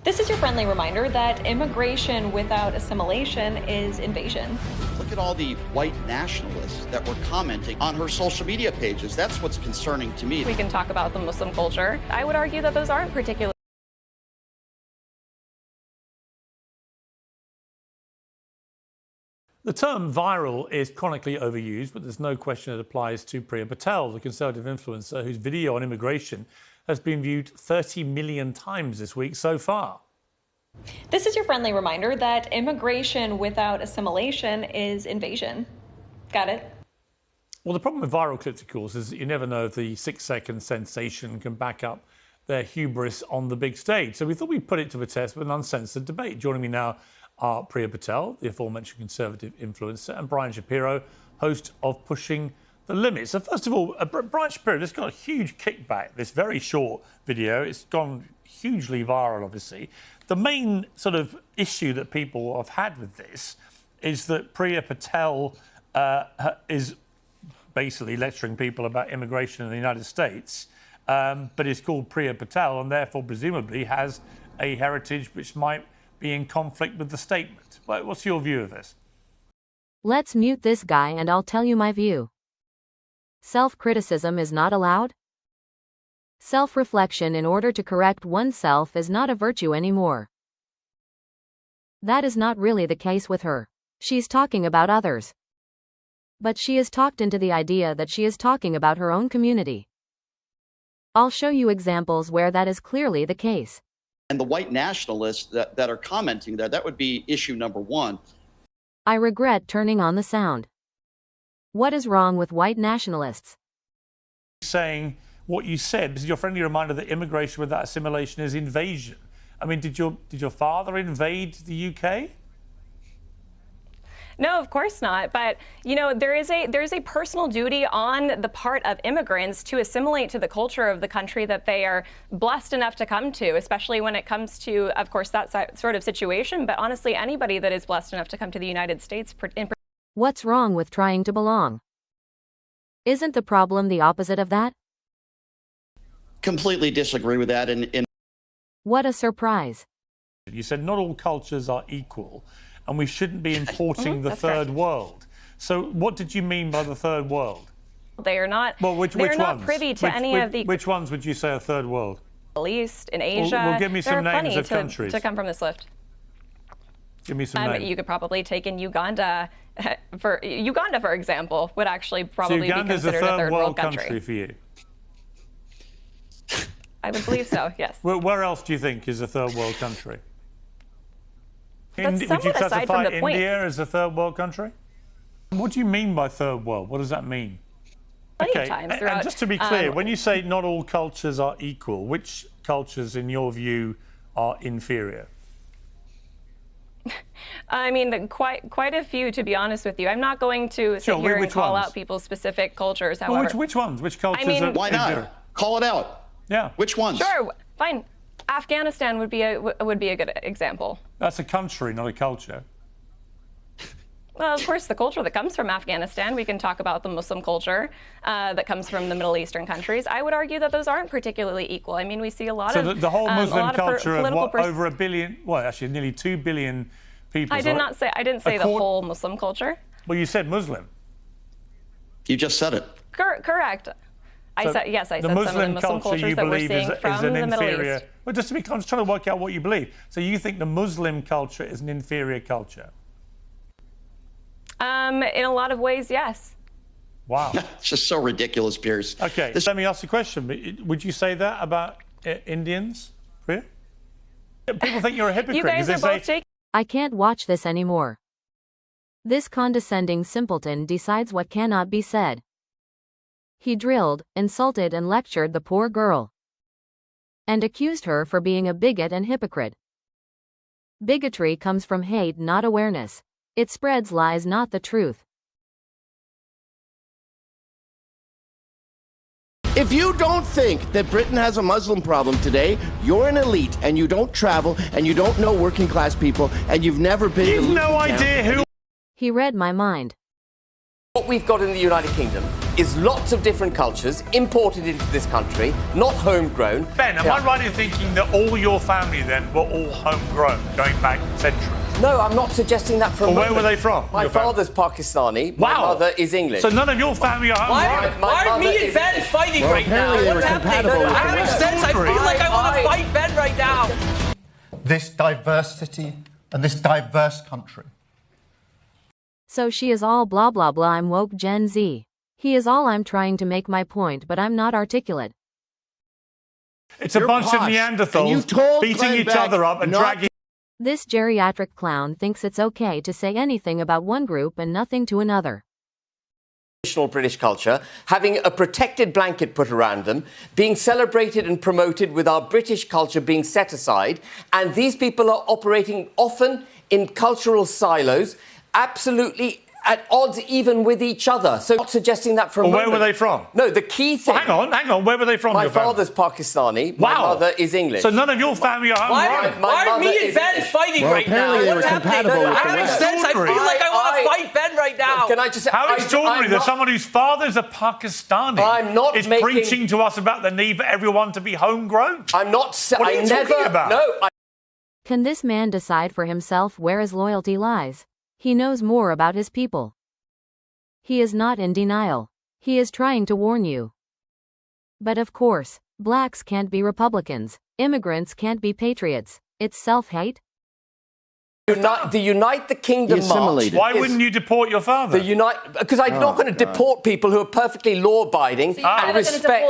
This is your friendly reminder that immigration without assimilation is invasion. Look at all the white nationalists that were commenting on her social media pages. That's what's concerning to me. We can talk about the Muslim culture. I would argue that those aren't particularly. The term viral is chronically overused, but there's no question it applies to Priya Patel, the Conservative influencer whose video on immigration has been viewed 30 million times this week so far. This is your friendly reminder that immigration without assimilation is invasion. Got it? Well, the problem with viral clips, of course, is that you never know if the 6-second sensation can back up their hubris on the big stage. So we thought we'd put it to the test with an uncensored debate. Joining me now are Priya Patel, the aforementioned Conservative influencer, and Brian Shapiro, host of Pushing the Limits. So first of all, Brian Shapiro, this got a huge kickback, this very short video. It's gone hugely viral, obviously. The main sort of issue that people have had with this is that Priya Patel is basically lecturing people about immigration in the United States, but is called Priya Patel and therefore presumably has a heritage which might be in conflict with the statement. What's your view of this? Let's mute this guy and I'll tell you my view. Self-criticism is not allowed? Self-reflection in order to correct oneself is not a virtue anymore. That is not really the case with her. She's talking about others. But she is talked into the idea that she is talking about her own community. I'll show you examples where that is clearly the case. And the white nationalists that are commenting there, that would be issue number one. I regret turning on the sound. What is wrong with white nationalists? Saying what you said, this is your friendly reminder that immigration without assimilation is invasion. I mean, did your father invade the UK? No, of course not. But, you know, there is a personal duty on the part of immigrants to assimilate to the culture of the country that they are blessed enough to come to, especially when it comes to, of course, that sort of situation. But honestly, anybody that is blessed enough to come to the United States. What's wrong with trying to belong? Isn't the problem the opposite of that? Completely disagree with that. What a surprise. You said not all cultures are equal, and we shouldn't be importing the third world. So what did you mean by the third world? They are not. Well, which they're not ones? privy to any of the. Which ones would you say are third world? Middle East, in Asia. Well, give me some names of countries to come from this list. Give me some names. You could probably take in Uganda. For example, would actually probably so be considered a third world country for you. I would believe so. Yes. Where else do you think is a third world country? That's would you aside from classify the point. India as a third world country? What do you mean by third world? What does that mean? Plenty of times throughout, and just to be clear, when you say not all cultures are equal, which cultures, in your view, are inferior? I mean, quite a few, to be honest with you. I'm not going to sit here and call out people's specific cultures. However, well, which ones? Which cultures? I mean, why not? Call it out. Yeah. Which ones? Sure. Fine. Afghanistan would be a good example. That's a country, not a culture. Well, of course, the culture that comes from Afghanistan. We can talk about the Muslim culture that comes from the Middle Eastern countries. I would argue that those aren't particularly equal. I mean, we see a lot of the whole Muslim culture of what, over over a billion, well, actually nearly 2 billion people. I didn't say the whole Muslim culture. Well, you said Muslim. You just said it. Correct. I said some of the Muslim cultures that we're seeing from the Middle East. Well, just to be clear, I'm just trying to work out what you believe. So you think the Muslim culture is an inferior culture? In a lot of ways, yes. Wow. It's just so ridiculous, Piers. Okay, let me ask you a question. Would you say that about Indians? Priya? People think you're a hypocrite. You guys are both taking. I can't watch this anymore. This condescending simpleton decides what cannot be said. He drilled, insulted and lectured the poor girl. And accused her for being a bigot and hypocrite. Bigotry comes from hate, not awareness. It spreads lies, not the truth. If you don't think that Britain has a Muslim problem today, you're an elite and you don't travel and you don't know working class people and you've never been. You've no idea who. He read my mind. What we've got in the United Kingdom is lots of different cultures imported into this country, not homegrown. Ben, am I right in thinking that all your family then were all homegrown, going back centuries? No, I'm not suggesting that for a Well, moment. where were they from? My father's Pakistani. My Wow. mother is English. So none of your family are homegrown? Why are me and Ben fighting right now? What's happening? That makes sense. I feel like I want to fight Ben right now. This diversity and this diverse country. So she is all blah blah blah, I'm woke Gen Z. He is all I'm trying to make my point, but I'm not articulate. It's a bunch of Neanderthals beating each other up and dragging... This geriatric clown thinks it's okay to say anything about one group and nothing to another. Traditional British culture, having a protected blanket put around them, being celebrated and promoted with our British culture being set aside, and these people are operating often in cultural silos, absolutely at odds even with each other. So I'm not suggesting that for a moment. Where were they from? No, the key thing... Well, hang on, where were they from? My father's Pakistani, my mother is English. So none of your family are homegrown? Why are me and Ben fighting right now? What's happening? That makes sense. I feel like I want to fight Ben right now. Can I just say... How extraordinary that someone whose father's a Pakistani is preaching to us about the need for everyone to be homegrown? I'm not... What are you talking about? No, Can this man decide for himself where his loyalty lies? He knows more about his people. He is not in denial. He is trying to warn you. But of course, blacks can't be Republicans. Immigrants can't be patriots. It's self-hate. The Unite the Kingdom march. Why wouldn't you deport your father? Because I'm not going to deport people who are perfectly law-abiding and respect.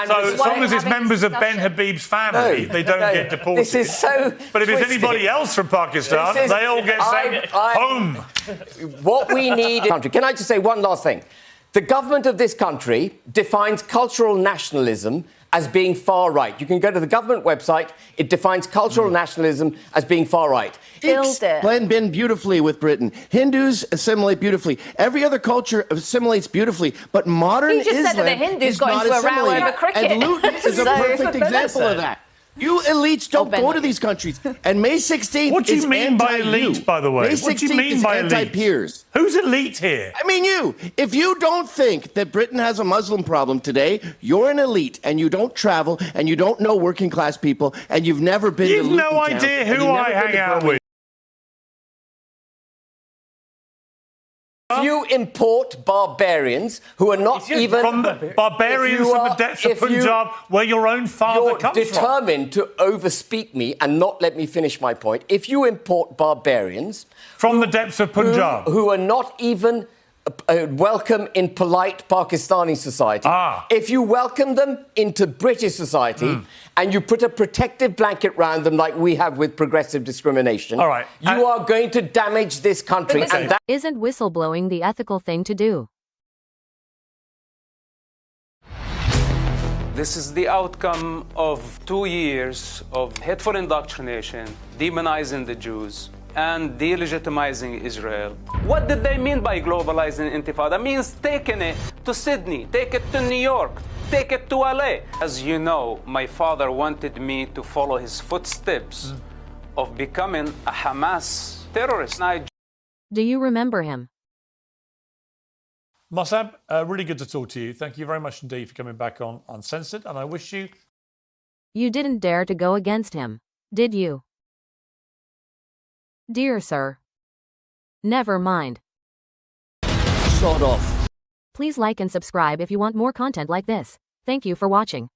So as long as it's members of Ben Habib's family, they don't get deported. This is so. But if it's anybody else from Pakistan, they all get sent home. What we need in country. Can I just say one last thing? The government of this country defines cultural nationalism as being far right. You can go to the government website. It defines cultural nationalism as being far right. Blend in beautifully with Britain. Hindus assimilate beautifully. Every other culture assimilates beautifully. But modern Islam is not assimilated. And Luton is a perfect example of that. You elites don't go to these countries. And May 16th What do you is mean by elite, by the way? May What do you 16th mean is by elite? anti-Piers. Who's elite here? I mean you. If you don't think that Britain has a Muslim problem today, you're an elite and you don't travel and you don't know working class people and you've never been to Luton You've no Town, idea and who you've never I been hang to out Birmingham. with. If you import barbarians who are not even... From the barbarians from the depths of Punjab, where your own father comes from. You're determined to overspeak me and not let me finish my point. If you import barbarians... From the depths of Punjab. Who are not even welcome in polite Pakistani society. If you welcome them into British society and you put a protective blanket round them like we have with progressive discrimination, you are going to damage this country. And that Isn't whistleblowing the ethical thing to do? This is the outcome of 2 years of hateful indoctrination, demonizing the Jews, and delegitimizing Israel. What did they mean by globalizing intifada? It means taking it to Sydney, take it to New York, take it to LA. As you know, my father wanted me to follow his footsteps of becoming a Hamas terrorist. Do you remember him? Mossab, really good to talk to you. Thank you very much indeed for coming back on Uncensored, and I wish you... You didn't dare to go against him, did you? Dear sir. Never mind. Sod off. Please like and subscribe if you want more content like this. Thank you for watching.